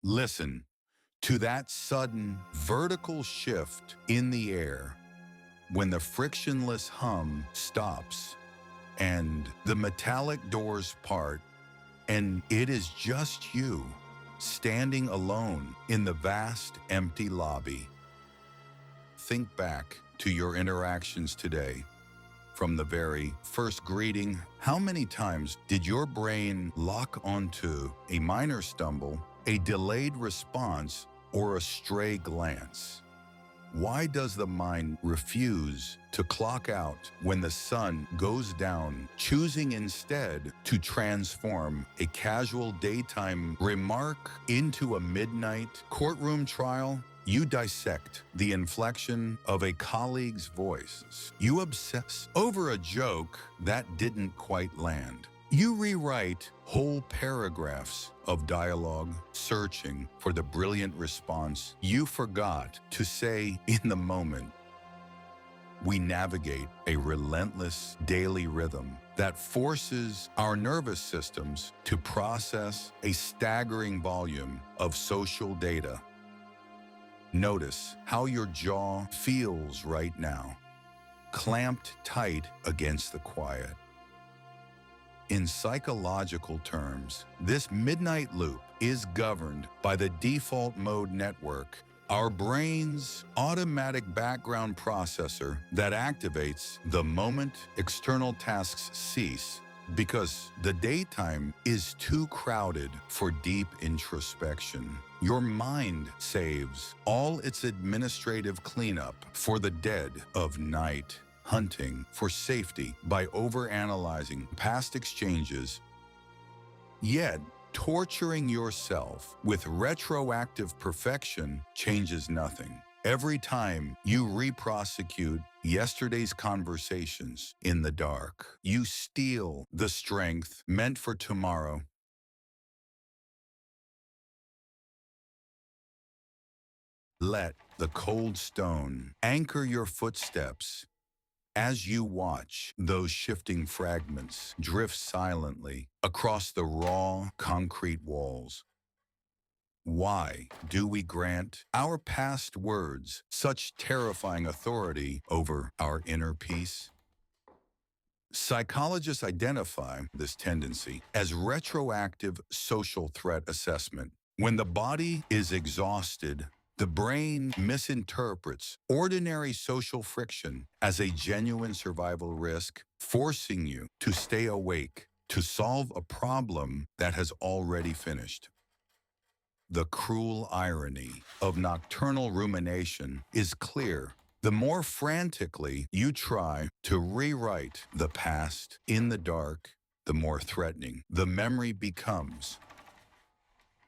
Listen to that sudden vertical shift in the air when the frictionless hum stops and the metallic doors part, and it is just you standing alone in the vast empty lobby. Think back to your interactions today. From the very first greeting, how many times did your brain lock onto a minor stumble, a delayed response, or a stray glance? Why does the mind refuse to clock out when the sun goes down, choosing instead to transform a casual daytime remark into a midnight courtroom trial? You dissect the inflection of a colleague's voice. You obsess over a joke that didn't quite land. You rewrite whole paragraphs of dialogue, searching for the brilliant response you forgot to say in the moment. We navigate a relentless daily rhythm that forces our nervous systems to process a staggering volume of social data. Notice how your jaw feels right now, clamped tight against the quiet. In psychological terms, this midnight loop is governed by the default mode network, our brain's automatic background processor that activates the moment external tasks cease because the daytime is too crowded for deep introspection. Your mind saves all its administrative cleanup for the dead of night, hunting for safety by overanalyzing past exchanges. Yet, torturing yourself with retroactive perfection changes nothing. Every time you re-prosecute yesterday's conversations in the dark, you steal the strength meant for tomorrow. Let the cold stone anchor your footsteps as you watch those shifting fragments drift silently across the raw concrete walls. Why do we grant our past words such terrifying authority over our inner peace? Psychologists identify this tendency as retroactive social threat assessment. When the body is exhausted, the brain misinterprets ordinary social friction as a genuine survival risk, forcing you to stay awake to solve a problem that has already finished. The cruel irony of nocturnal rumination is clear. The more frantically you try to rewrite the past in the dark, the more threatening the memory becomes.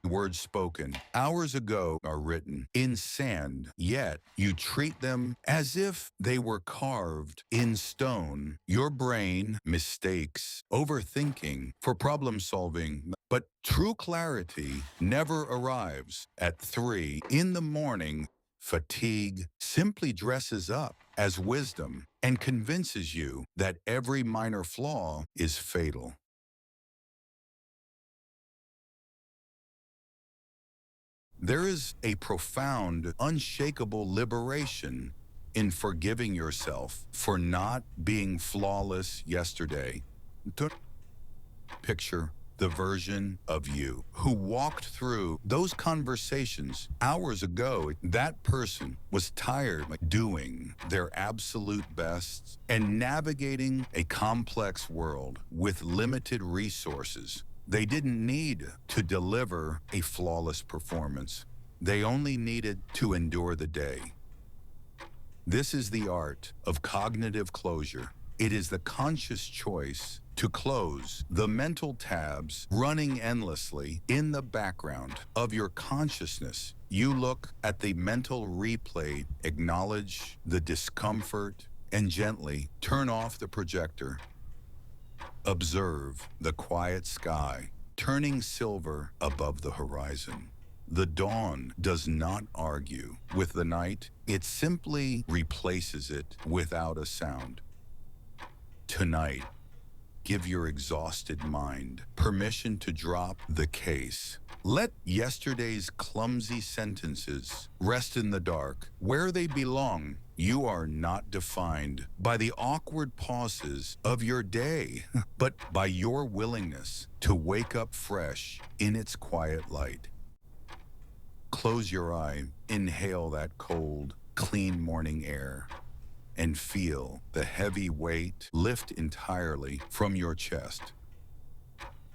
Words spoken hours ago are written in sand, yet you treat them as if they were carved in stone. Your brain mistakes overthinking for problem solving, but true clarity never arrives at 3 in the morning. Fatigue simply dresses up as wisdom and convinces you that every minor flaw is fatal. There is a profound, unshakable liberation in forgiving yourself for not being flawless yesterday. To picture the version of you who walked through those conversations hours ago. That person was tired of doing their absolute best and navigating a complex world with limited resources. They didn't need to deliver a flawless performance. They only needed to endure the day. This is the art of cognitive closure. It is the conscious choice to close the mental tabs running endlessly in the background of your consciousness. You look at the mental replay, acknowledge the discomfort, and gently turn off the projector. Observe the quiet sky turning silver above the horizon. The dawn does not argue with the night, it simply replaces it without a sound. Tonight, Give your exhausted mind permission to drop the case. Let yesterday's clumsy sentences rest in the dark where they belong. You are not defined by the awkward pauses of your day, but by your willingness to wake up fresh in its quiet light. Close your eye, inhale that cold, clean morning air, and feel the heavy weight lift entirely from your chest.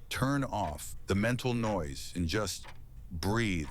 Turn off the mental noise and just breathe.